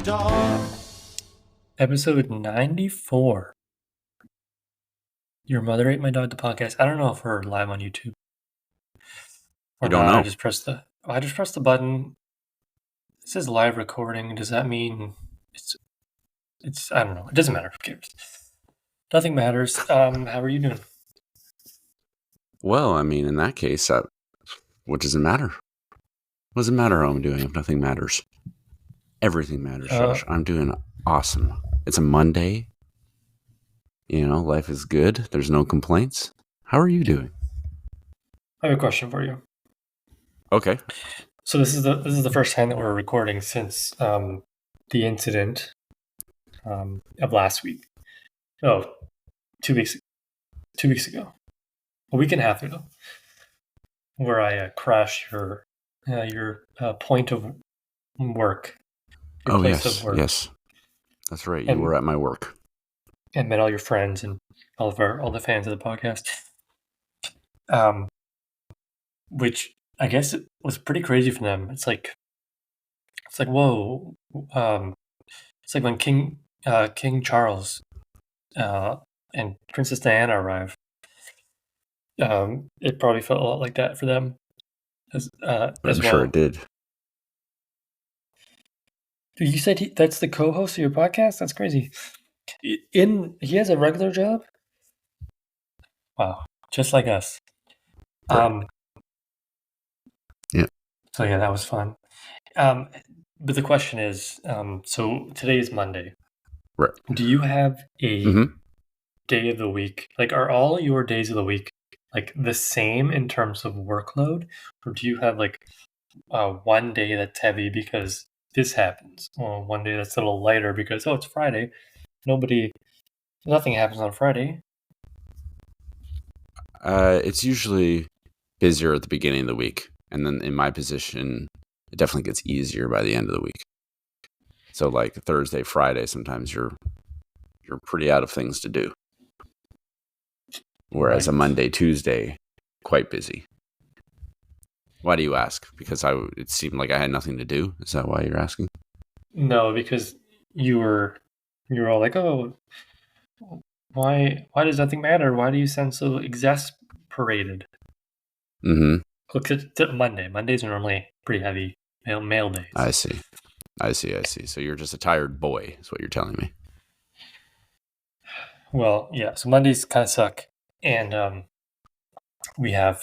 dog. Episode 94. Your Mother Ate My Dog, the podcast. I don't know if we're live on YouTube or You don't not. know. I just pressed the button. It says live recording. Does that mean it's I don't know. It doesn't matter. Who cares? Nothing matters. How are you doing? Well, I mean, in that case, what does it matter? What does it matter how I'm doing if nothing matters? Everything matters, Josh. I'm doing awesome. It's a Monday. You know, life is good. There's no complaints. How are you doing? I have a question for you. Okay. So this is the first time that we're recording since the incident of last week. Oh, 2 weeks. 2 weeks ago. A week and a half ago, where I crashed your point of work. Your place of work. Yes. That's right. You were at my work. And met all your friends and all the fans of the podcast. Which I guess it was pretty crazy for them. It's like whoa. It's like when King Charles and Princess Diana arrived. It probably felt a lot like that for them as I'm well. sure it did. You said that's the co-host of your podcast? That's crazy. He has a regular job? Wow. Just like us. Right. Yeah. So yeah, that was fun. But the question is, so today is Monday. Right. Do you have a day of the week? Like, are all your days of the week like the same in terms of workload? Or do you have like one day that's heavy because this happens? Or one day that's a little lighter because, it's Friday. Nothing happens on Friday. It's usually busier at the beginning of the week. And then in my position, it definitely gets easier by the end of the week. So like Thursday, Friday, sometimes you're pretty out of things to do. Whereas a Monday, Tuesday, quite busy. Why do you ask? Because it seemed like I had nothing to do. Is that why you're asking? No, because you were all like, oh, why does nothing matter? Why do you sound so exasperated? Mm-hmm. Look at Monday. Mondays are normally pretty heavy mail days. I see. So you're just a tired boy, is what you're telling me. Well, yeah. So Mondays kind of suck, and we had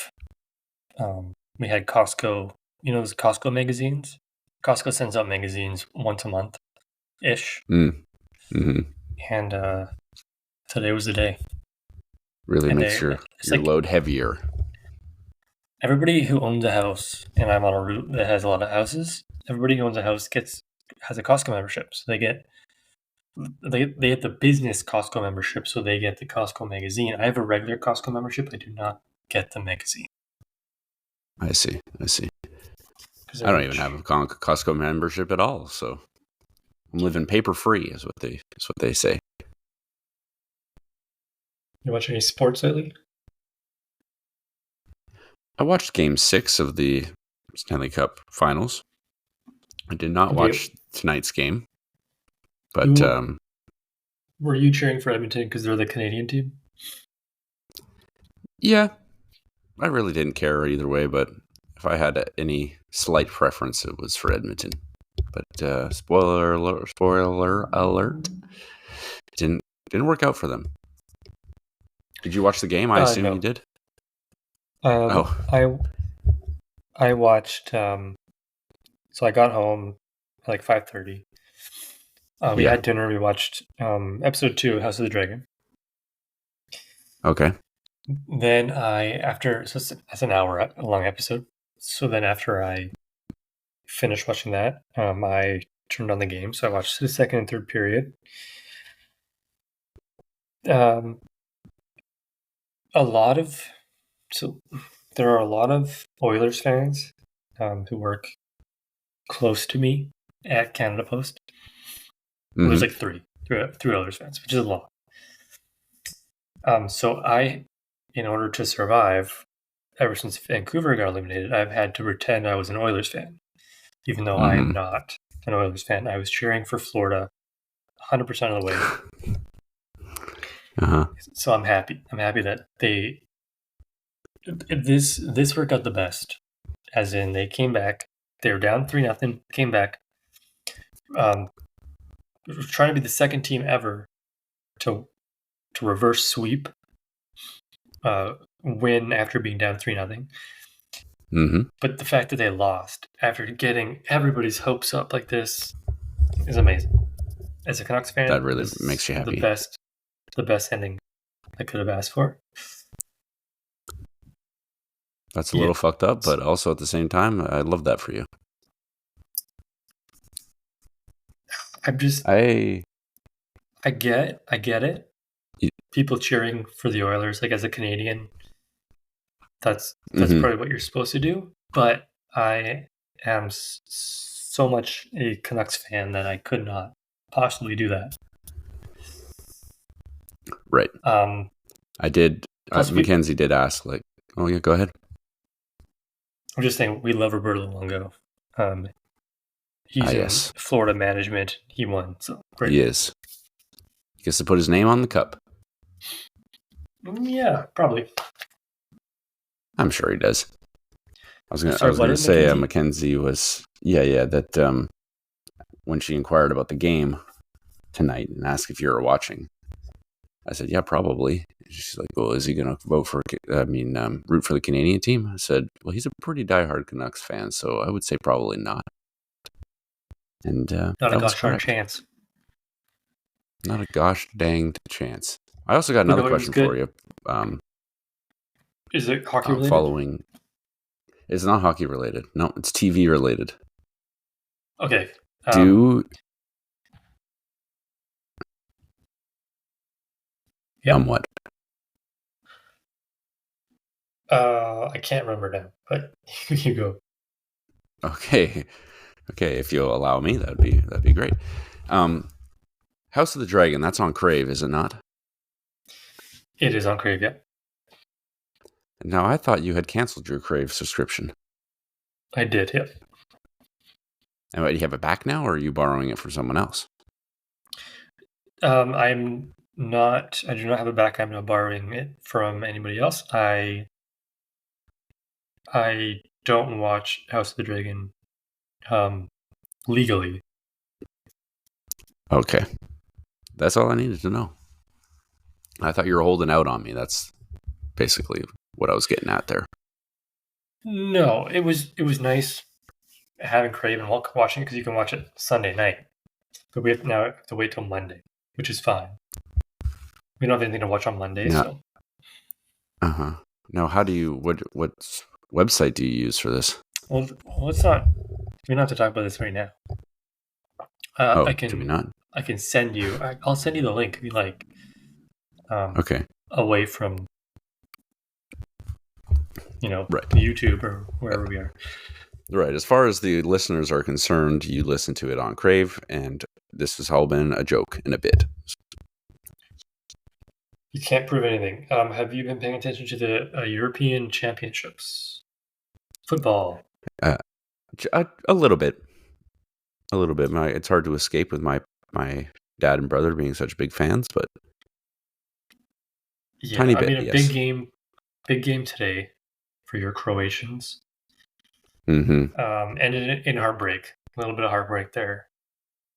Costco. You know those Costco magazines. Costco sends out magazines once a month, ish. Mm-hmm. And today was the day. Really makes your load heavier. Everybody who owns a house, and I'm on a route that has a lot of houses. Everybody who owns a house has a Costco membership, so they get the business Costco membership, so they get the Costco magazine. I have a regular Costco membership. I do not get the magazine. I see. I don't even have a Costco membership at all, so I'm living paper free, is what they say. You watch any sports lately? I watched Game 6 of the Stanley Cup Finals. I did not watch tonight's game, but were you cheering for Edmonton because they're the Canadian team? Yeah, I really didn't care either way, but if I had any slight preference, it was for Edmonton. But spoiler alert, it didn't work out for them. Did you watch the game? I assume you did. I watched. So I got home at like 5:30. We had dinner. We watched episode 2, House of the Dragon. Okay. Then that's an hour long episode. So then after I finished watching that, I turned on the game. So I watched the second and third period. There are a lot of Oilers fans who work close to me at Canada Post. Mm-hmm. There's like three Oilers fans, which is a lot. So in order to survive, ever since Vancouver got eliminated, I've had to pretend I was an Oilers fan, even though I am not. an Oilers fan. I was cheering for Florida 100% of the way. So I'm happy. I'm happy that this worked out the best. As in, they came back. They were down 3-0. Came back. Trying to be the second team ever to reverse sweep, win after being down 3-0. Mm-hmm. But the fact that they lost after getting everybody's hopes up like this is amazing. As a Canucks fan, that really makes you happy. The best ending I could have asked for. That's a little fucked up, but also at the same time, I love that for you. I get it. People cheering for the Oilers, like as a Canadian, that's probably what you're supposed to do. But I am so much a Canucks fan that I could not possibly do that. Right. I did. Mackenzie did ask, like, oh yeah, go ahead. I'm just saying, we love Roberto Luongo. He's in Florida management. He won, so great. He is. He gets to put his name on the cup. Yeah, probably. I'm sure he does. I was going to say Mackenzie was that when she inquired about the game tonight and asked if you were watching, I said, yeah, probably. She's like, well, is he going to root for the Canadian team? I said, well, he's a pretty diehard Canucks fan, so I would say probably not. And not a gosh darn chance. Not a gosh dang chance. I also got another question for you. Is it hockey related? It's not hockey related. No, it's TV related. Okay. What? I can't remember now, but you go. Okay. If you'll allow me, that'd be great. House of the Dragon. That's on Crave, is it not? It is on Crave, yeah. Now, I thought you had canceled your Crave subscription. I did, yeah. And do you have it back now, or are you borrowing it from someone else? I do not have it back. I'm not borrowing it from anybody else. I don't watch House of the Dragon legally. Okay. That's all I needed to know. I thought you were holding out on me. That's basically what I was getting at there. No, it was nice having Crave and watching it because you can watch it Sunday night. But we have to wait till Monday, which is fine. We don't have anything to watch on Monday, so. Now, what website do you use for this? Well, let's not. We don't have to talk about this right now. Do we not? I can send you. I'll send you the link if you like. Okay. Away from, right. YouTube or wherever we are. Right. As far as the listeners are concerned, you listen to it on Crave, and this has all been a joke and a bit. You can't prove anything. Have you been paying attention to the European Championships? Football. A little bit. A little bit. It's hard to escape with my dad and brother being such big fans, but tiny bit. Big game today for your Croatians. Mm-hmm. Ended in heartbreak. A little bit of heartbreak there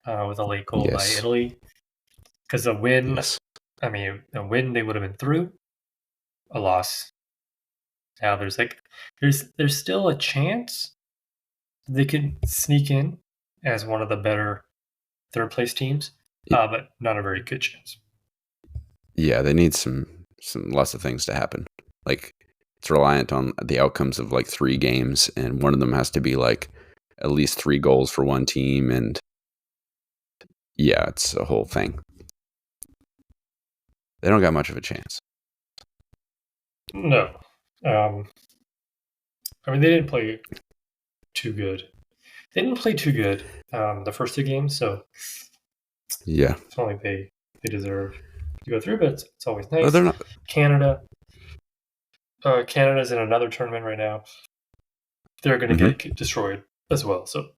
with a late goal by Italy. Because a win, a win they would have been through. A loss. Now there's still a chance they could sneak in as one of the better third place teams, but not a very good chance. Yeah, they need some lots of things to happen. Like, it's reliant on the outcomes of like 3 games, and one of them has to be like at least 3 goals for one team, and yeah, it's a whole thing. They don't got much of a chance. No. They didn't play too good. The first 2 games, so yeah, it's not like they deserve to go through, but it's always nice. Oh, they're not. Canada's in another tournament right now. They're going to get destroyed as well. So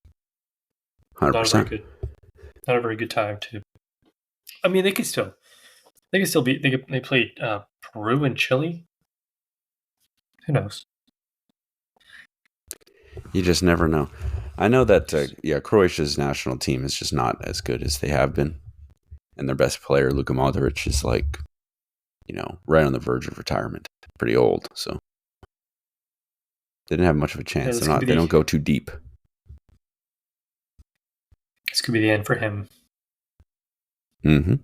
Not a very 100%. good, not a very good time to. I mean, they could still be. They played Peru and Chile. Who knows? You just never know. I know that Croatia's national team is just not as good as they have been, and their best player, Luka Modric, is like, right on the verge of retirement. Pretty old, so they didn't have much of a chance. Yeah, They don't go too deep. This could be the end for him. Mm-hmm.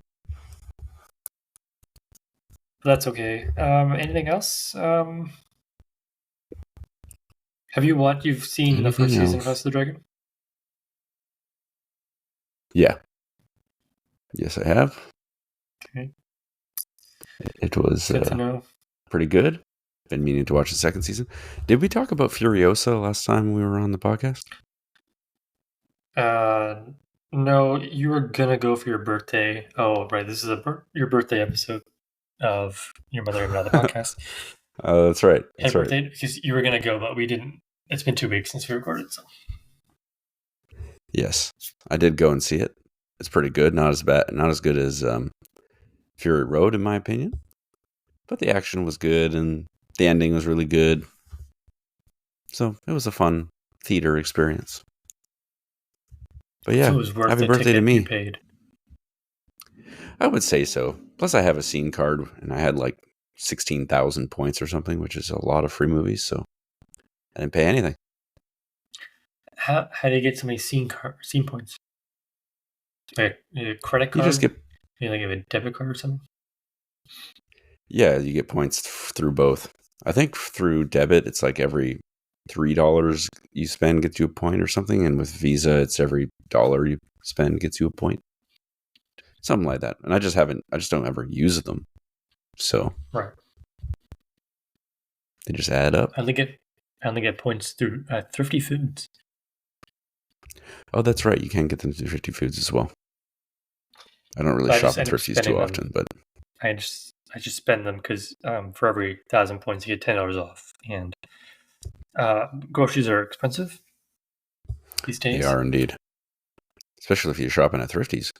But that's okay. Anything else? Have you've seen the first season of House of the Dragon? Yeah. Yes, I have. Okay. It was good to know. Pretty good. Been meaning to watch the second season. Did we talk about Furiosa last time we were on the podcast? No, you were gonna go for your birthday. Oh, right. This is your birthday episode of Your Mother and Another podcast. That's right. That's right. Birthday, because you were gonna go, but we didn't. It's been 2 weeks since we recorded, so. Yes, I did go and see it. It's pretty good. Not as good as Fury Road, in my opinion. But the action was good, and the ending was really good. So it was a fun theater experience. But yeah, so it was worth happy birthday to me. You paid. I would say so. Plus, I have a scene card, and I had like 16,000 points or something, which is a lot of free movies. So I didn't pay anything. How do you get so many scene points? Like a credit card? You just get. You like have a debit card or something? Yeah, you get points through both. I think through debit, it's like every $3 you spend gets you a point or something, and with Visa, it's every dollar you spend gets you a point. Something like that. And I just don't ever use them. So right, they just add up. I only get points through Thrifty Foods. Oh, that's right. You can get them through Thrifty Foods as well. I don't really shop at Thrifties too often, but I just spend them because for every 1,000 points you get $10 off, and groceries are expensive these days. They are indeed, especially if you're shopping at Thrifties.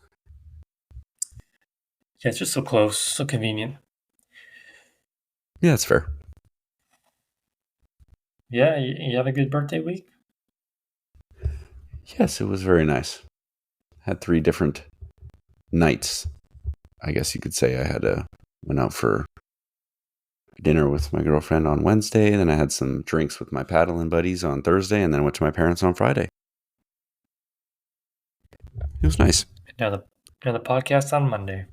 Yeah, it's just so close, so convenient. Yeah, that's fair. Yeah, you have a good birthday week? Yes, it was very nice. Had 3 different nights, I guess you could say. I went out for dinner with my girlfriend on Wednesday, and then I had some drinks with my paddling buddies on Thursday, and then went to my parents on Friday. It was nice. Now the podcast on Monday.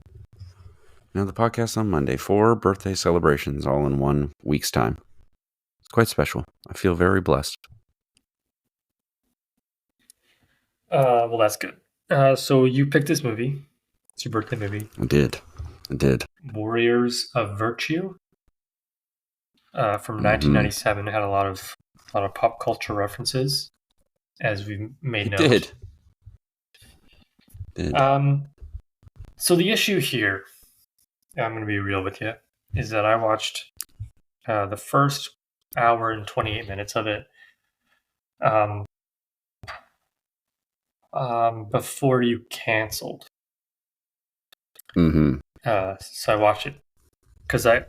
4 birthday celebrations all in 1 week's time. It's quite special. I feel very blessed. Well, that's good. So you picked this movie. It's your birthday movie. I did. Warriors of Virtue. From 1997, it had a lot of pop culture references, as we made note. Did. So the issue here, I'm going to be real with you, is that I watched the first hour and 28 minutes of it before you canceled. Mm-hmm. So I watched it because I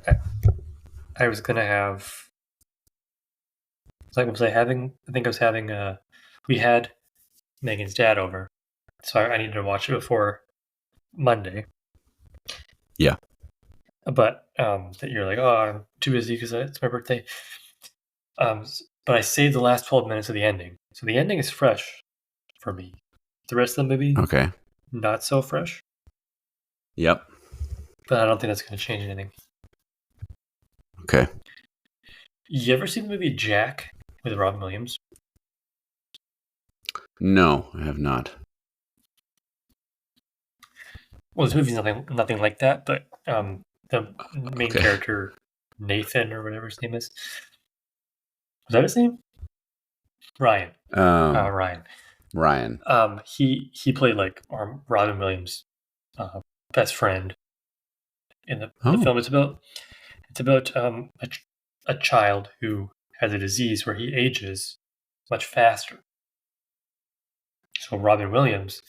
was gonna have. We had Megan's dad over, so I needed to watch it before Monday. Yeah. But that you're like, oh, I'm too busy because it's my birthday. But I saved the last 12 minutes of the ending, so the ending is fresh for me. The rest of the movie, okay, not so fresh. Yep. But I don't think that's going to change anything. Okay. You ever seen the movie Jack with Robin Williams? No, I have not. Well, this movie's nothing like that, but the main character, Nathan, or whatever his name is. Was that his name? Ryan. Ryan. He played like Robin Williams' best friend in the film. It's about a child who has a disease where he ages much faster. So Robin Williams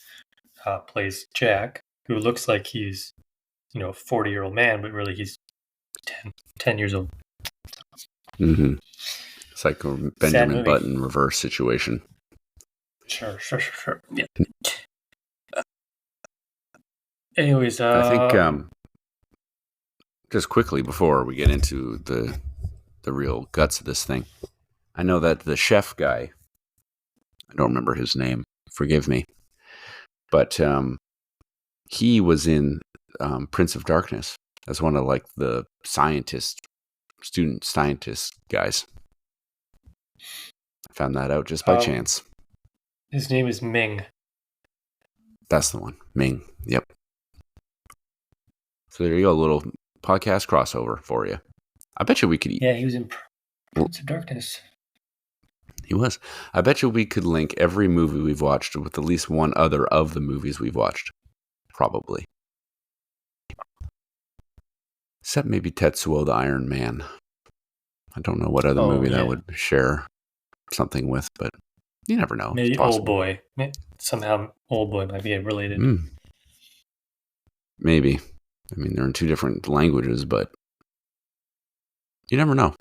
plays Jack, who looks like he's, a 40-year-old man, but really he's 10 years old. Mm-hmm. It's like a Benjamin Button reverse situation. Sure. Yeah. Anyways, I think just quickly before we get into the real guts of this thing, I know that the chef guy, I don't remember his name, forgive me, but he was in Prince of Darkness as one of like the student scientist guys. I found that out just by chance. His name is Ming. That's the one. Ming. Yep. So there you go, a little podcast crossover for you. I bet you we could... Yeah, he was in Prince of Darkness. He was. I bet you we could link every movie we've watched with at least one other of the movies we've watched. Probably. Except maybe Tetsuo the Iron Man. I don't know what other movie that would share something with, but you never know. Maybe Old Boy. Somehow Old Boy might be related. Maybe. I mean, they're in two different languages, but you never know.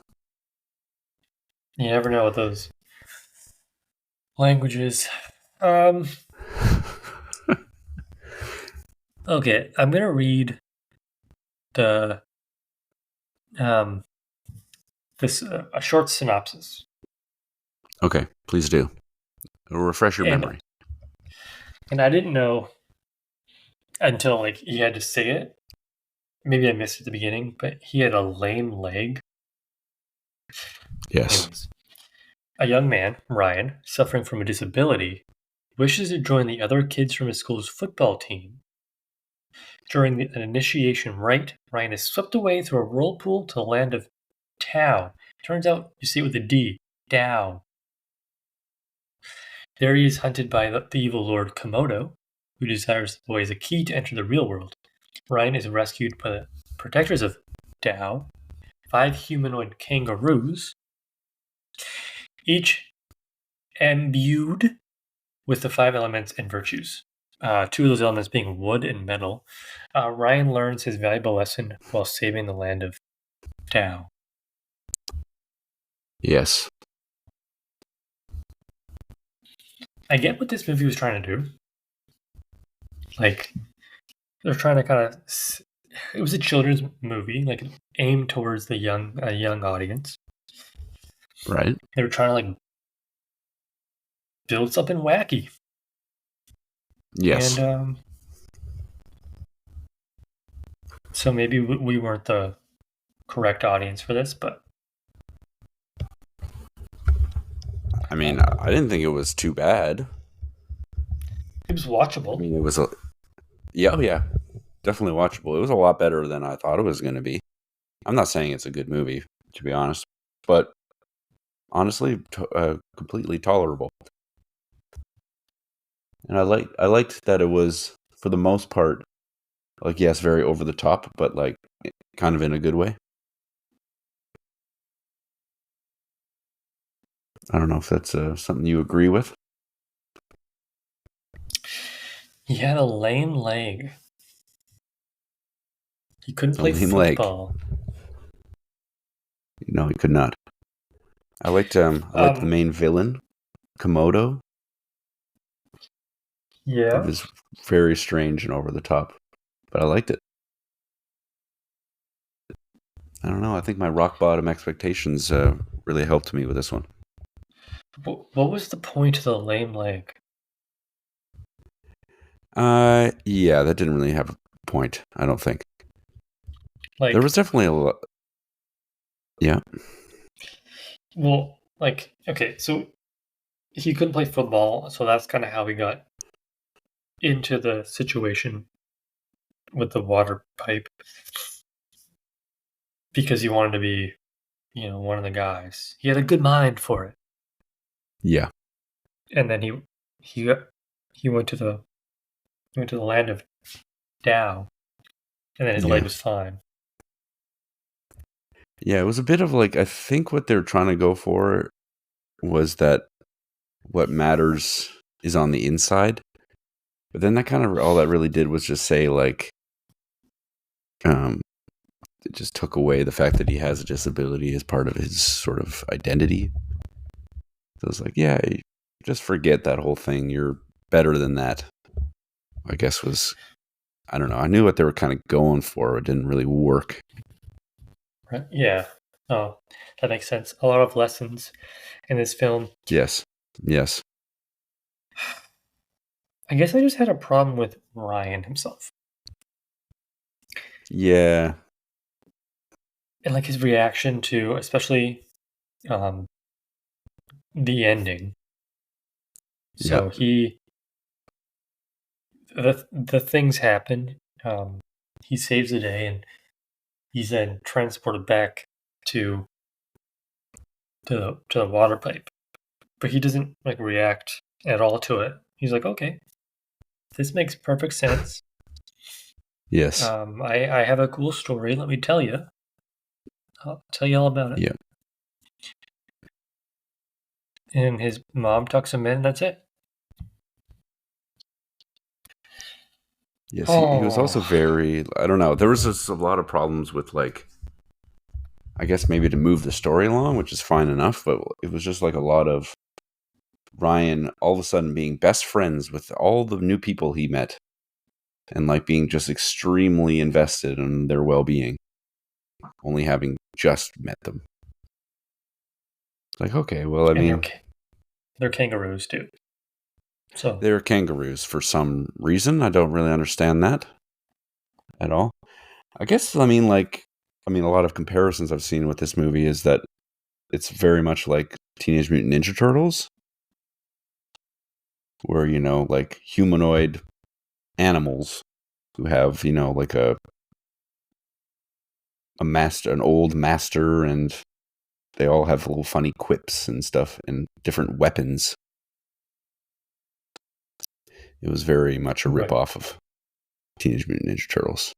You never know with those languages. Okay, I'm gonna read the a short synopsis. Okay, please do. It'll refresh your memory. And I didn't know until like he had to say it. Maybe I missed it at the beginning, but he had a lame leg. Yes. Anyways, a young man, Ryan, suffering from a disability, wishes to join the other kids from his school's football team. During an initiation rite, Ryan is swept away through a whirlpool to the land of Tao. Turns out you see it with a D. Tao. There he is hunted by the evil Lord Komodo, who desires the boy as a key to enter the real world. Ryan is rescued by the protectors of Tao, 5 humanoid kangaroos, each imbued with the 5 elements and virtues. 2 of those elements being wood and metal. Ryan learns his valuable lesson while saving the land of Tao. Yes. I get what this movie was trying to do. Like, they're trying to kind of... It was a children's movie, like, aimed towards the young audience. Right. They were trying to, like, build something wacky. Yes. And, so maybe we weren't the correct audience for this, but... I mean, I didn't think it was too bad. It was watchable. I mean, it was yeah, definitely watchable. It was a lot better than I thought it was going to be. I'm not saying it's a good movie, to be honest, but honestly, completely tolerable. And I liked that it was, for the most part, like, yes, very over the top, but like kind of in a good way. I don't know if that's something you agree with. He had a lame leg. He couldn't play football. No, he could not. I liked the main villain, Komodo. Yeah. It was very strange and over the top, but I liked it. I don't know. I think my rock bottom expectations really helped me with this one. What was the point of the lame leg? Yeah, that didn't really have a point, I don't think. Like, there was definitely a lot. Yeah. Well, like, okay, so he couldn't play football, so that's kind of how he got into the situation with the water pipe. Because he wanted to be, one of the guys. He had a good mind for it. Yeah. And then he went to the land of Tao, and then his leg was fine. Yeah, it was a bit of like, I think what they're trying to go for was that what matters is on the inside. But then that kind of all that really did was just say like, it just took away the fact that he has a disability as part of his sort of identity. So it's like, yeah, just forget that whole thing. You're better than that. I guess was, I don't know. I knew what they were kind of going for. It didn't really work. Right? Yeah. Oh, that makes sense. A lot of lessons in this film. Yes. Yes. I guess I just had a problem with Ryan himself. Yeah. And like his reaction to, especially the ending. So the things happen. He saves the day, and he's then transported back to the water pipe. But he doesn't like react at all to it. He's like, okay, this makes perfect sense. Yes. I have a cool story. Let me tell you. I'll tell you all about it. Yeah. And his mom tucks him in. That's it. Yes, he was also very, I don't know, there was just a lot of problems with like, I guess maybe to move the story along, which is fine enough, but it was just like a lot of Ryan all of a sudden being best friends with all the new people he met and like being just extremely invested in their well-being, only having just met them. It's like, okay, well, I mean, they're kangaroos too. So they're kangaroos for some reason. I don't really understand that at all. I guess, I mean, a lot of comparisons I've seen with this movie is that it's very much like Teenage Mutant Ninja Turtles, where, you know, like humanoid animals who have, you know, like a master, an old master, and they all have little funny quips and stuff and different weapons. It was very much a ripoff of Teenage Mutant Ninja Turtles.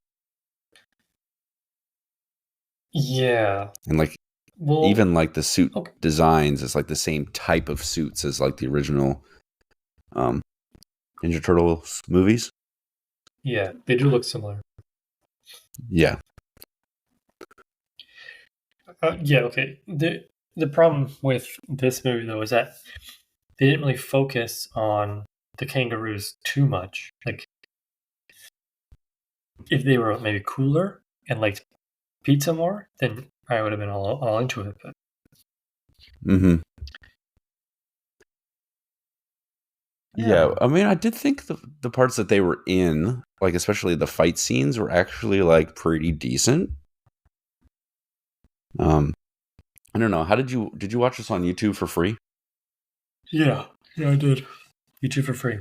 Yeah. And like, even like the suit designs is like the same type of suits as like the original Ninja Turtles movies. Yeah, they do look similar. Yeah. Yeah, okay. The problem with this movie, though, is that they didn't really focus on the kangaroos too much. Like, if they were maybe cooler and liked pizza more, then I would have been all into it. But... Mm-hmm. Yeah, I mean, I did think the parts that they were in, like especially the fight scenes, were actually like pretty decent. I don't know. How did you watch this on YouTube for free? Yeah, I did. YouTube for free.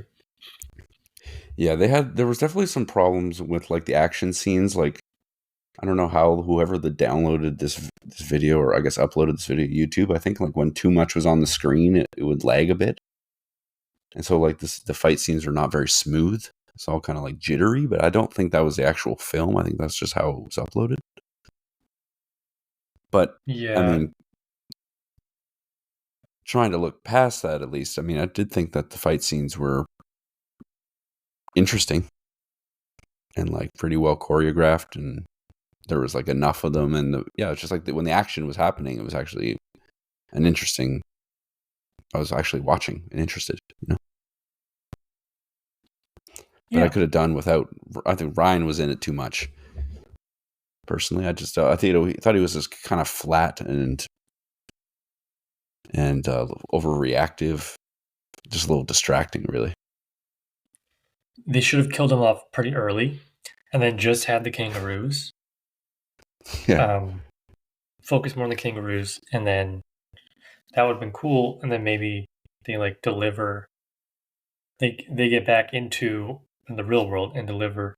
Yeah, there was definitely some problems with like the action scenes. Like, I don't know how whoever downloaded this video, or I guess uploaded this video to YouTube, I think like when too much was on the screen, it would lag a bit. And so like the fight scenes are not very smooth. It's all kind of like jittery, but I don't think that was the actual film. I think that's just how it was uploaded. But yeah, I mean, trying to look past that, at least, I mean, I did think that the fight scenes were interesting and like pretty well choreographed, and there was like enough of them, and it's just like when the action was happening, it was actually an interesting. I was actually watching and interested, you know. But I could have done without. I think Ryan was in it too much. Personally, I thought he was just kind of flat and overreactive, just a little distracting, really. They should have killed him off pretty early, and then just had the kangaroos. Yeah. Focus more on the kangaroos, and then that would have been cool. And then maybe they like deliver. They get back into the real world and deliver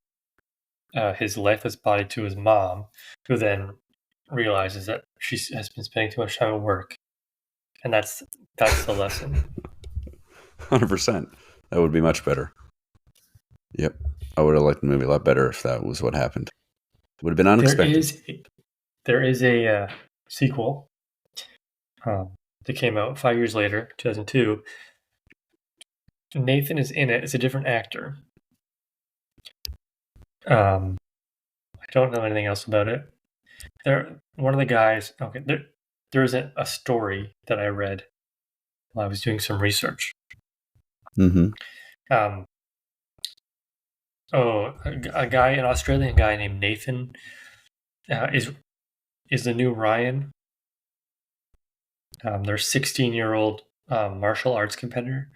his lifeless body to his mom, who then realizes that she has been spending too much time at work, and that's the lesson. 100%. That would be much better. Yep, I would have liked the movie a lot better if that was what happened. It would have been unexpected. There is a sequel that came out 5 years later, 2002, Nathan is in it. It's a different actor. I don't know anything else about it. One of the guys. Okay, there is a story that I read while I was doing some research. Mm-hmm. An Australian guy named Nathan, is the new Ryan. Their 16-year-old martial arts competitor.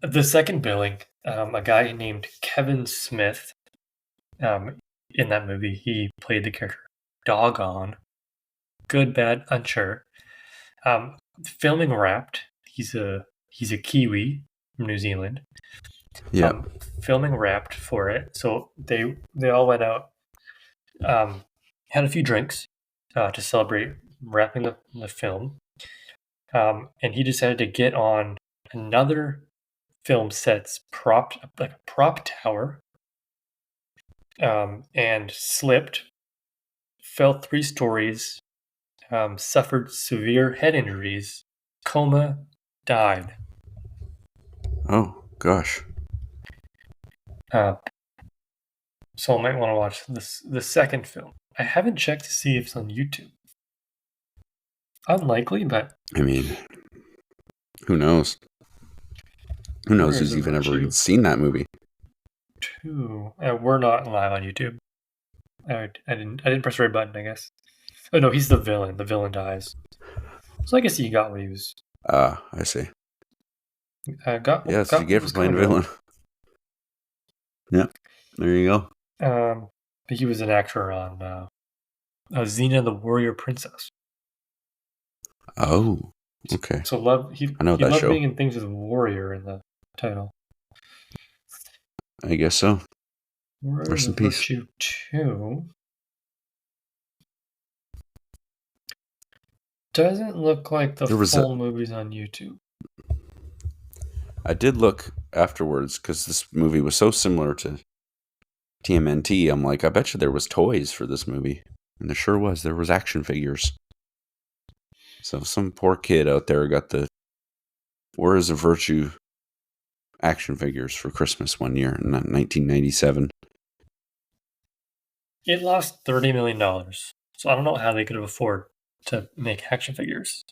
The second billing, a guy named Kevin Smith. In that movie, he played the character Doggone. Good, bad, unsure. Filming wrapped. He's a Kiwi from New Zealand. Yeah. Filming wrapped for it, so they all went out, had a few drinks to celebrate wrapping the film, and he decided to get on another film set's prop tower, and slipped, fell 3 stories, suffered severe head injuries, coma, died. Oh gosh. So I might want to watch the second film. I haven't checked to see if it's on YouTube. Unlikely, but I mean, who knows? Who knows who's even ever seen that movie? 2. We're not live on YouTube. I didn't press the right button, I guess. Oh no, he's the villain. The villain dies. So I guess he got what he was. I see. Got what you get for playing a villain. Yeah, there you go. But he was an actor on Xena the Warrior Princess. Oh, okay. So I know that loved show. being in things with warrior in the title. I guess so. Rest in peace. Virtue 2 doesn't look like the full movie's on YouTube. I did look afterwards because this movie was so similar to TMNT. I'm like, I bet you there was toys for this movie. And there sure was. There was action figures. So some poor kid out there got the Warriors of Virtue action figures for Christmas one year in 1997. It lost $30 million. So I don't know how they could have afforded to make action figures.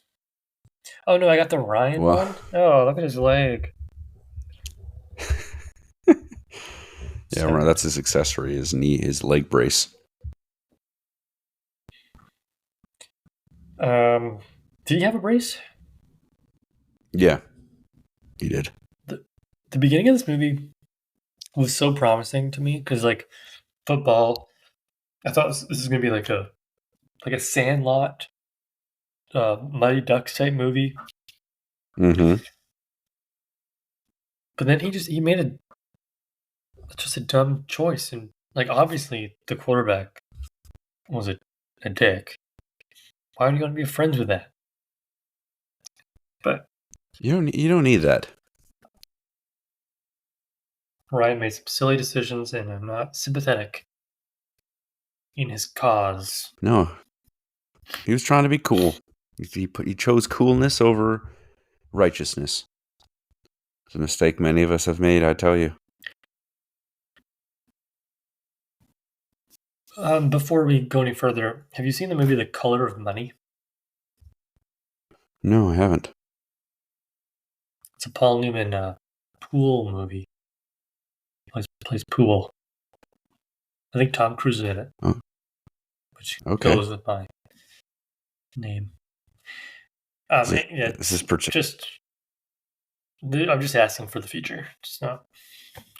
Oh no, I got the Ryan one. Oh, look at his leg. Yeah, right, that's his accessory, his knee, his leg brace. Did he have a brace? Yeah, he did. The beginning of this movie was so promising to me because, like, football. I thought this was gonna be like a Sandlot, Mighty Ducks type movie. Mm-hmm. But then he made just a dumb choice, and like obviously the quarterback was a dick. Why do you want to be friends with that? But you don't need that. Ryan made some silly decisions, and I'm not sympathetic in his cause. No, he was trying to be cool. He chose coolness over righteousness. It's a mistake many of us have made, I tell you. Before we go any further, have you seen the movie The Color of Money? No, I haven't. It's a Paul Newman pool movie. He plays pool. I think Tom Cruise is in it. Oh. Which goes with my name. This is I'm just asking for the future. Just not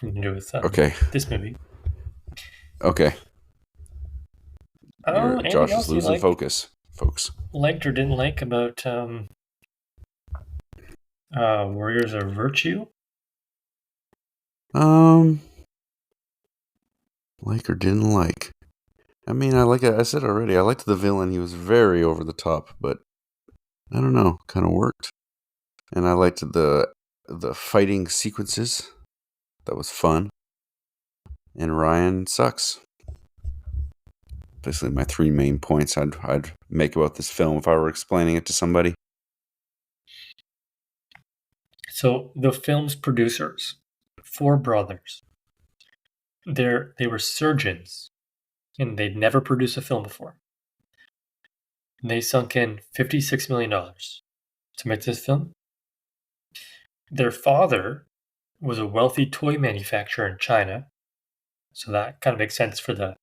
nothing to do with this movie. Okay. Josh is losing focus, folks. Liked or didn't like about Warriors of Virtue? Like or didn't like. I mean, I said already, I liked the villain. He was very over the top, but I don't know, kind of worked. And I liked the fighting sequences. That was fun. And Ryan sucks. Basically my 3 main points I'd make about this film if I were explaining it to somebody. So the film's producers, four brothers, they were surgeons, and they'd never produced a film before. And they sunk in $56 million to make this film. Their father was a wealthy toy manufacturer in China, so that kind of makes sense for the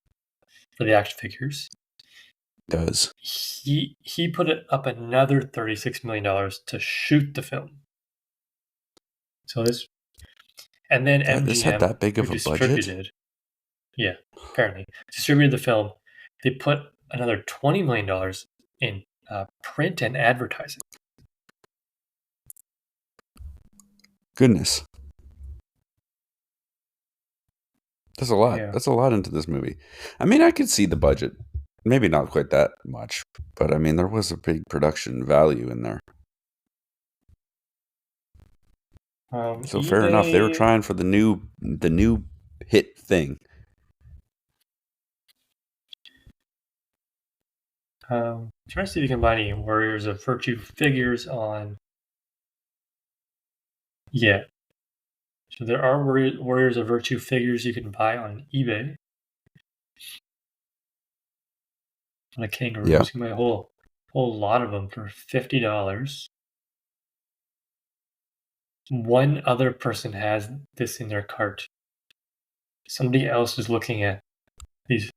action figures. Does. He put it up another $36 million to shoot the film. So this, and then MGM, this had that big of a budget? Yeah, apparently distributed the film. They put another $20 million in print and advertising. Goodness. That's a lot. Yeah. That's a lot into this movie. I mean, I could see the budget. Maybe not quite that much, but I mean, there was a big production value in there. So fair enough. They were trying for the new hit thing. Trying to see if you can buy any Warriors of Virtue figures on. Yeah. So there are Warriors of Virtue figures you can buy on eBay. On a kangaroo, you can buy a whole lot of them for $50. One other person has this in their cart. Somebody else is looking at these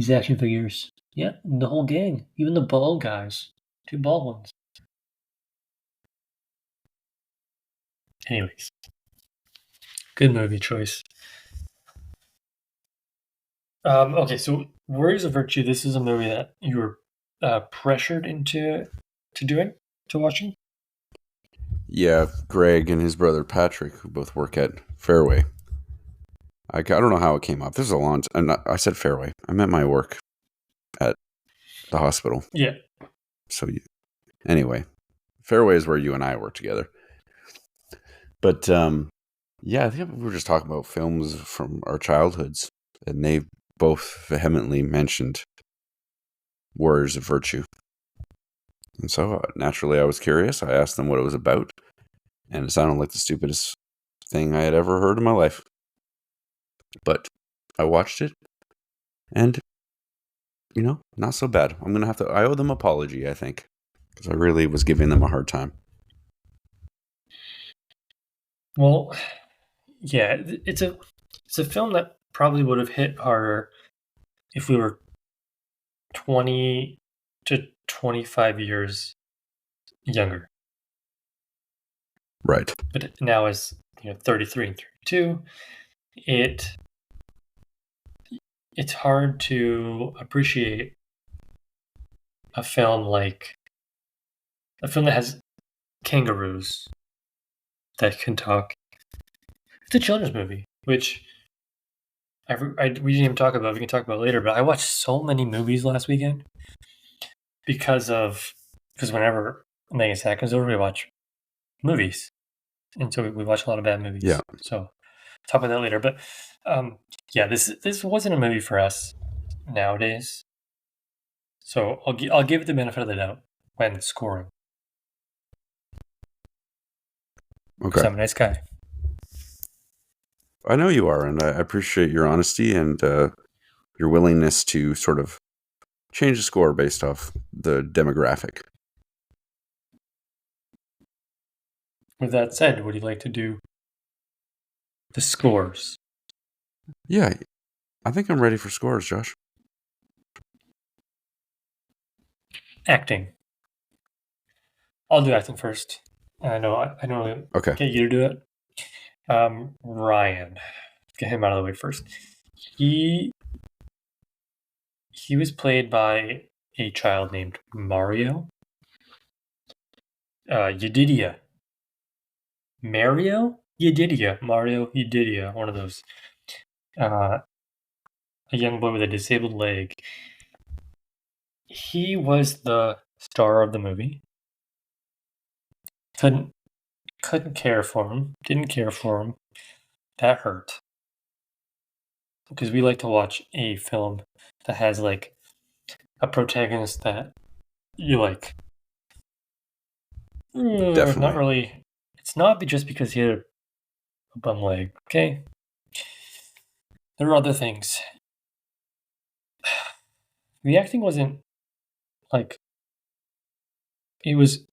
action figures. Yeah, the whole gang, even the bald guys, 2 bald ones. Anyways, good movie choice. Okay, so Warriors of Virtue. This is a movie that you were pressured into watching. Yeah, Greg and his brother Patrick, who both work at Fairway. I don't know how it came up. This is a long time. I said Fairway. I meant my work at the hospital. Yeah. So anyway, Fairway is where you and I work together. But yeah, I think we were just talking about films from our childhoods, and they both vehemently mentioned Warriors of Virtue. And so naturally, I was curious. I asked them what it was about, and it sounded like the stupidest thing I had ever heard in my life. But I watched it, and not so bad. I'm gonna I owe them an apology, I think, because I really was giving them a hard time. Well, yeah, it's a film that probably would have hit harder if we were 20 to 25 years younger. Right. But now as 33 and 32, it's hard to appreciate a film that has kangaroos that can talk. It's a children's movie, which we didn't even talk about. We can talk about later. But I watched so many movies last weekend because whenever Megan Sack comes over, we watch movies, and so we watch a lot of bad movies. Yeah. So talk about that later. But yeah, this wasn't a movie for us nowadays. So I'll give it the benefit of the doubt when scoring. Okay. I'm a nice guy. I know you are, and I appreciate your honesty and your willingness to sort of change the score based off the demographic. With that said, would you like to do the scores? Yeah, I think I'm ready for scores, Josh. Acting. I'll do acting first. I know I normally get you to do it. Ryan, get him out of the way first. He was played by a child named Mario. Yedidia. Mario Yedidia, one of those. A young boy with a disabled leg. He was the star of the movie. Couldn't care for him. Didn't care for him. That hurt. Because we like to watch a film that has like a protagonist that you like. Not Definitely. really. It's not just because he had a bum leg. Okay, there were other things. The acting wasn't like it was.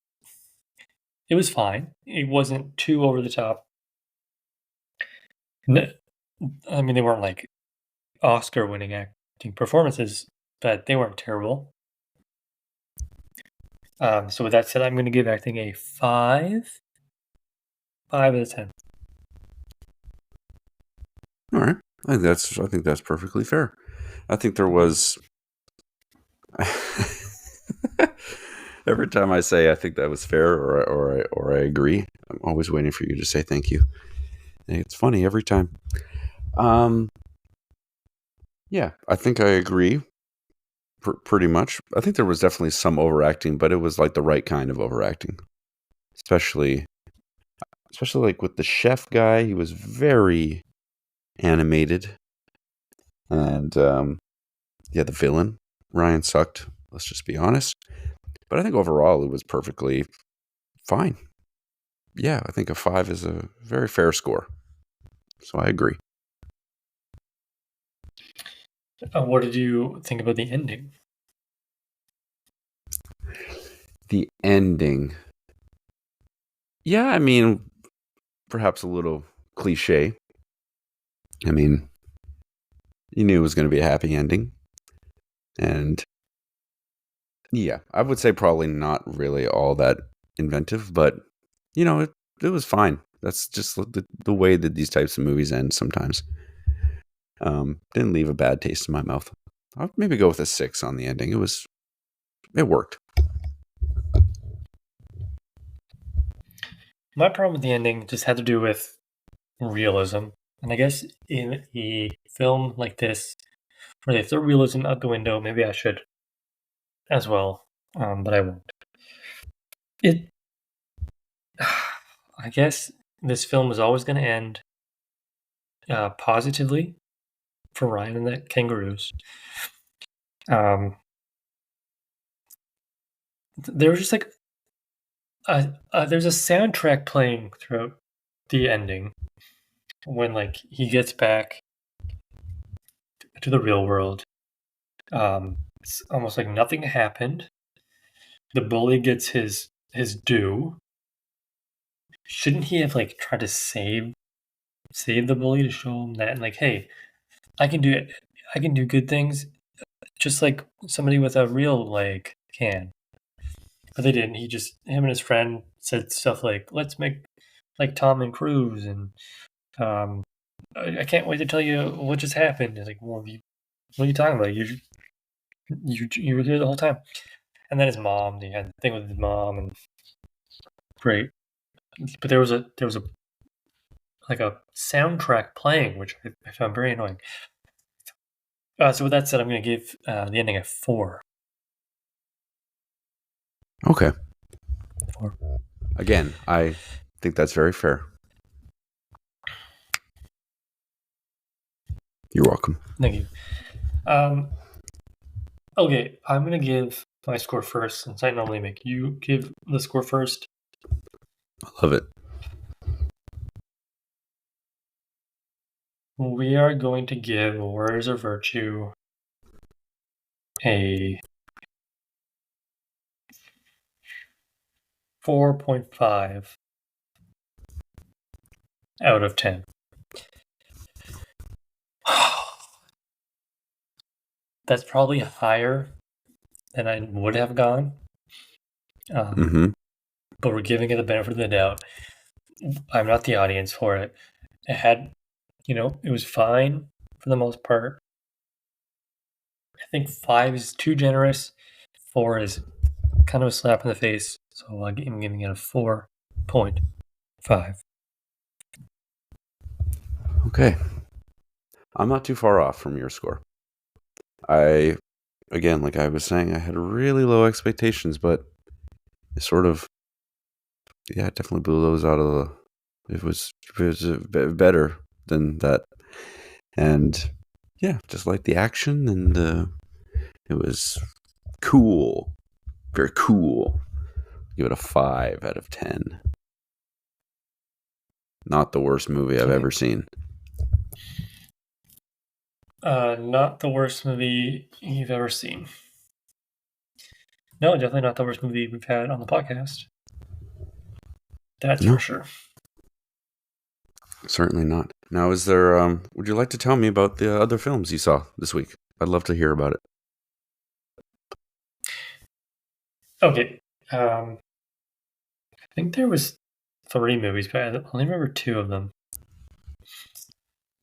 It was fine. It wasn't too over the top. I mean, they weren't like Oscar-winning acting performances, but they weren't terrible. So with that said, I'm going to give acting a 5. 5 out of 10. All right. I think that's perfectly fair. I think there was every time I say I think that was fair or I agree, I'm always waiting for you to say thank you. And it's funny every time. Um, yeah, I think I agree pretty much. I think there was definitely some overacting, but it was like the right kind of overacting. Especially like with the chef guy, he was very animated. And yeah, the villain, Ryan, sucked. Let's just be honest. But I think overall it was perfectly fine. Yeah, I think a 5 is a very fair score. So I agree. What did you think about the ending? The ending. Yeah, I mean, perhaps a little cliche. I mean, you knew it was going to be a happy ending. And yeah, I would say probably not really all that inventive, but it was fine. That's just the way that these types of movies end sometimes. Didn't leave a bad taste in my mouth. I'll maybe go with a 6 on the ending. It worked. My problem with the ending just had to do with realism. And I guess in a film like this, where they throw realism out the window, maybe I should as well, but I won't. It, I guess this film is always going to end positively for Ryan and the Kangaroos. There was just like there's a soundtrack playing throughout the ending when like he gets back to the real world. It's almost like nothing happened. The bully gets his due. Shouldn't he have like tried to save the bully to show him that like, hey, I can do it. I can do good things, just like somebody with a real leg can. But they didn't. Him and his friend said stuff like, "Let's make like Tom and Cruise," and I can't wait to tell you what just happened. It's like, well, what are you talking about? You were here the whole time. And then his mom, he had the thing with his mom, and great. But there was a like a soundtrack playing, which I found very annoying. So with that said, I'm going to give the ending a 4. Okay. 4. Again, I think that's very fair. You're welcome. Thank you. Okay, I'm going to give my score first, since I normally make you give the score first. I love it. We are going to give Warriors of Virtue a 4.5 out of 10. That's probably higher than I would have gone. But we're giving it the benefit of the doubt. I'm not the audience for it. It had, it was fine for the most part. I think 5 is too generous. 4 is kind of a slap in the face. So I'm giving it a 4.5. Okay. I'm not too far off from your score. Again, like I was saying, I had really low expectations, but it sort of, yeah, it definitely blew those out of the, it was better than that. And yeah, just like the action, and it was cool. Very cool. Give it a 5 out of 10. Not the worst movie I've ever seen. Not the worst movie you've ever seen. No, definitely not the worst movie we've had on the podcast. That's for sure. Certainly not. Now, is there? Would you like to tell me about the other films you saw this week? I'd love to hear about it. Okay. I think there was 3 movies, but I only remember 2 of them.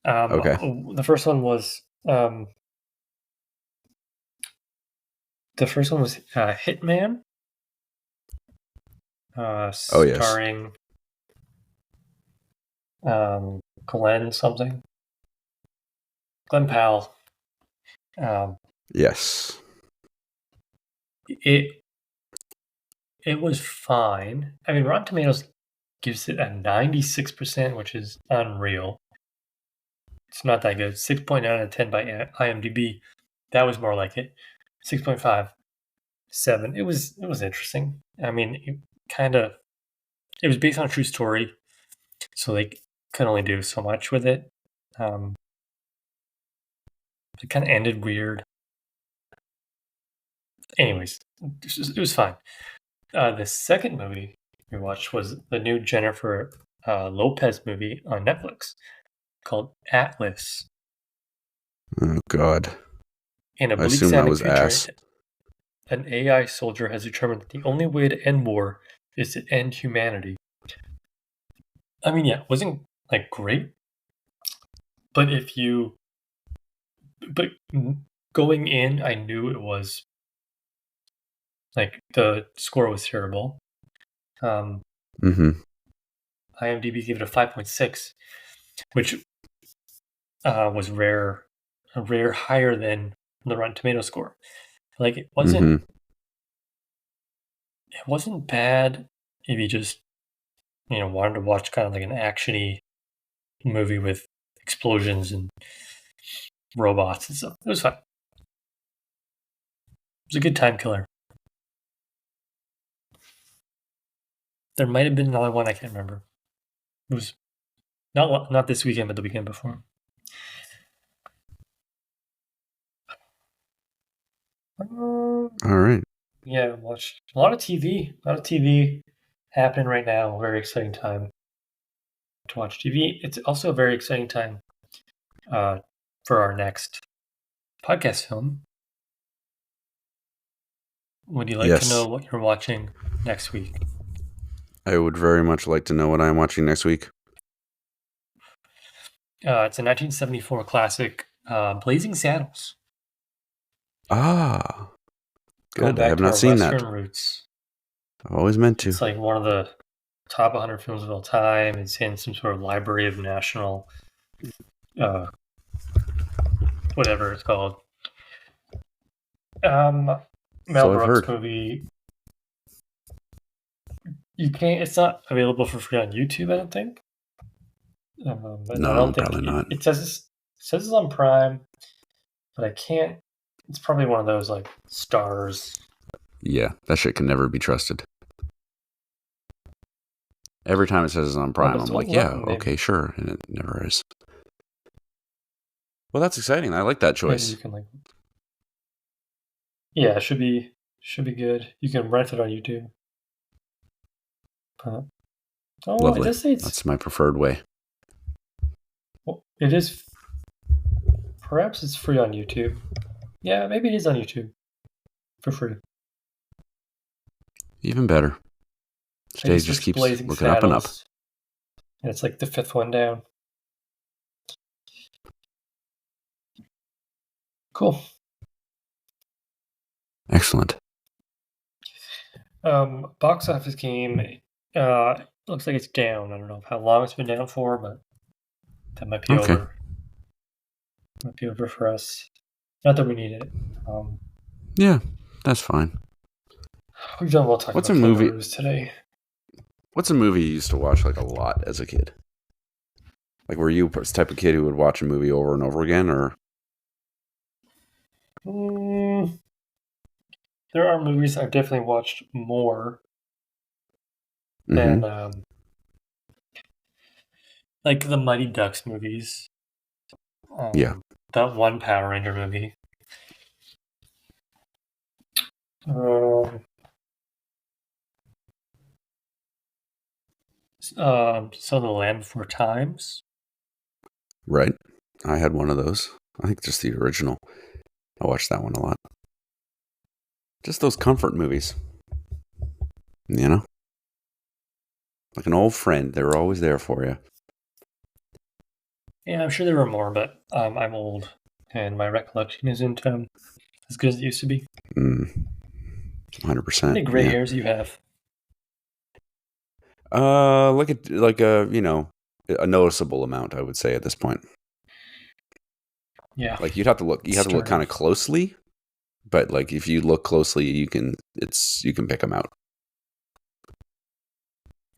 Okay. The first one was Hitman. Starring Glenn something. Glenn Powell. Yes. It was fine. I mean, Rotten Tomatoes gives it a 96%, which is unreal. It's not that good. 6.9 out of 10 by IMDb. That was more like it. 6.5, 7. It was interesting. I mean, it was based on a true story, so they could only do so much with it. It kind of ended weird. Anyways, it was fine. The second movie we watched was the new Jennifer Lopez movie on Netflix called Atlas. Oh, God. In a bleak sounding future, an AI soldier has determined that the only way to end war is to end humanity. I mean, yeah, it wasn't like great, but going in, I knew it was like the score was terrible. IMDb gave it a 5.6, which was rare higher than the Rotten Tomato score. Like it wasn't bad if you just wanted to watch kind of like an actiony movie with explosions and robots and stuff. It was fun. It was a good time killer. There might have been another one, I can't remember. It was not this weekend, but the weekend before. All right. Yeah, watched a lot of TV. A lot of TV happening right now. Very exciting time to watch TV. It's also a very exciting time for our next podcast film. Would you like to know what you're watching next week? I would very much like to know what I'm watching next week. It's a 1974 classic, Blazing Saddles. Ah, good. I have not seen that. Roots. I've always meant to. It's like one of the top 100 films of all time. It's in some sort of Library of National, whatever it's called. Mel Brooks movie. You can't. It's not available for free on YouTube, I don't think. No, probably not. It says it's on Prime, but I can't. It's probably one of those like stars. Yeah, that shit can never be trusted. Every time it says it's on Prime, I'm like, yeah, okay, sure, and it never is. Well, that's exciting. I like that choice. Yeah, it should be good. You can rent it on YouTube. Lovely. That's my preferred way. Well, it is. Perhaps it's free on YouTube. Yeah, maybe it is on YouTube for free. Even better. Today just keeps looking up and up. And it's like the 5th one down. Cool. Excellent. Box office game. Looks like it's down. I don't know how long it's been down for, but that might be over. Might be over for us. Not that we need it. Yeah, that's fine. We've done well talking about movie today. What's a movie you used to watch like a lot as a kid? Like, were you the type of kid who would watch a movie over and over again, or? There are movies I've definitely watched more and like the Mighty Ducks movies. Yeah. That one Power Ranger movie. So the Land Before Times. Right. I had one of those. I think just the original. I watched that one a lot. Just those comfort movies. You know? Like an old friend. They were always there for you. Yeah, I'm sure there were more, but I'm old and my recollection isn't as good as it used to be. 100%. How many gray hairs do you have? Like a a noticeable amount, I would say at this point. Yeah. Like you have to look kind of closely, but like if you look closely, you can pick them out.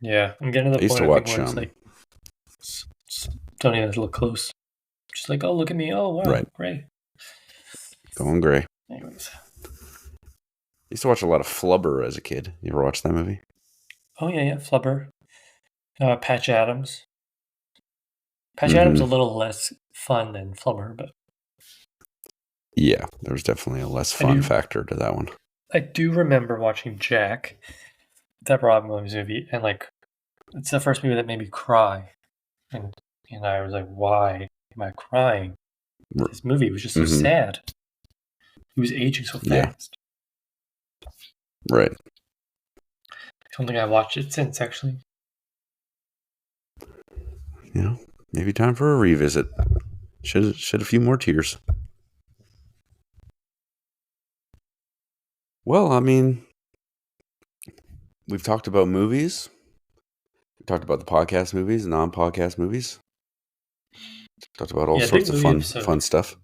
Yeah, I'm getting to the point where it's like, don't even have to look close. Just like, oh, look at me. Oh, wow, right. gray. Going gray. Anyways. I used to watch a lot of Flubber as a kid. You ever watch that movie? Oh, yeah, Flubber. Patch Adams. Patch Adams is a little less fun than Flubber, but... Yeah, there's definitely a less fun factor to that one. I do remember watching Jack, that Robin Williams movie, and like, it's the first movie that made me cry. And I was like, why am I crying? This movie was just so sad. He was aging so fast. Right. I don't think I've watched it since, actually. Maybe time for a revisit. Shed a few more tears. Well, I mean, we've talked about movies. We talked about the podcast movies, non-podcast movies. Talked about all sorts of fun stuff.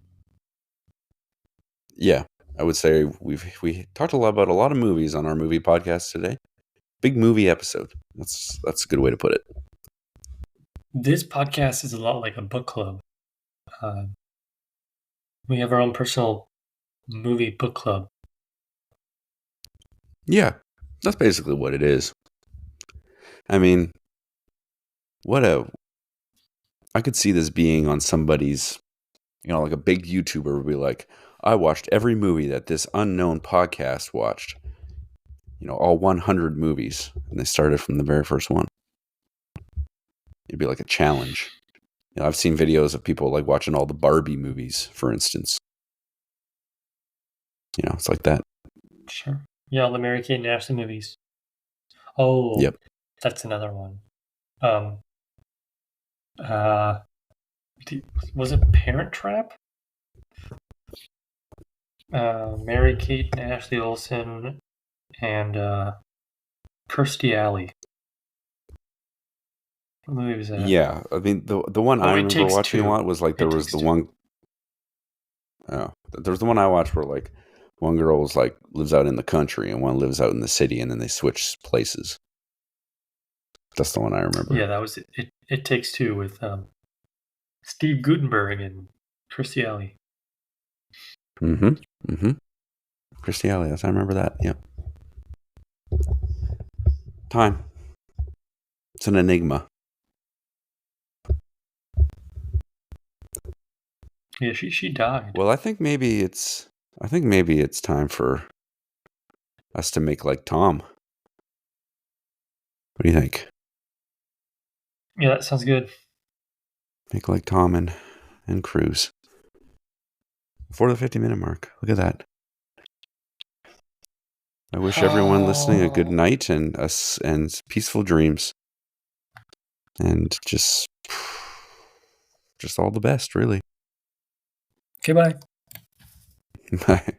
Yeah, I would say we talked about a lot of movies on our movie podcast today. Big movie episode. That's a good way to put it. This podcast is a lot like a book club. We have our own personal movie book club. Yeah, that's basically what it is. I mean, I could see this being on somebody's, like a big YouTuber would be like, I watched every movie that this unknown podcast watched. All 100 movies. And they started from the very first one. It'd be like a challenge. I've seen videos of people like watching all the Barbie movies, for instance. It's like that. Sure. Yeah, all the Mary-Kate and Ashley movies. Oh, yep. That's another one. Was it Parent Trap? Mary-Kate and Ashley Olsen and Kirstie Alley. What movie was that? Yeah, I mean the one I remember watching a lot was like there was the one. Oh, there's the one I watched where like one girl was like lives out in the country and one lives out in the city, and then they switch places. That's the one I remember. Yeah, that was it. It Takes Two with Steve Guttenberg and Kirstie Alley. Kirstie Alley, I remember that. Yep. Time. It's an enigma. Yeah, she died. Well, I think maybe it's time for us to make like Tom. What do you think? Yeah, that sounds good. Make like Tom and Cruise. Before the 50-minute mark. Look at that. I wish everyone listening a good night and peaceful dreams. And just all the best, really. Okay, bye. Bye.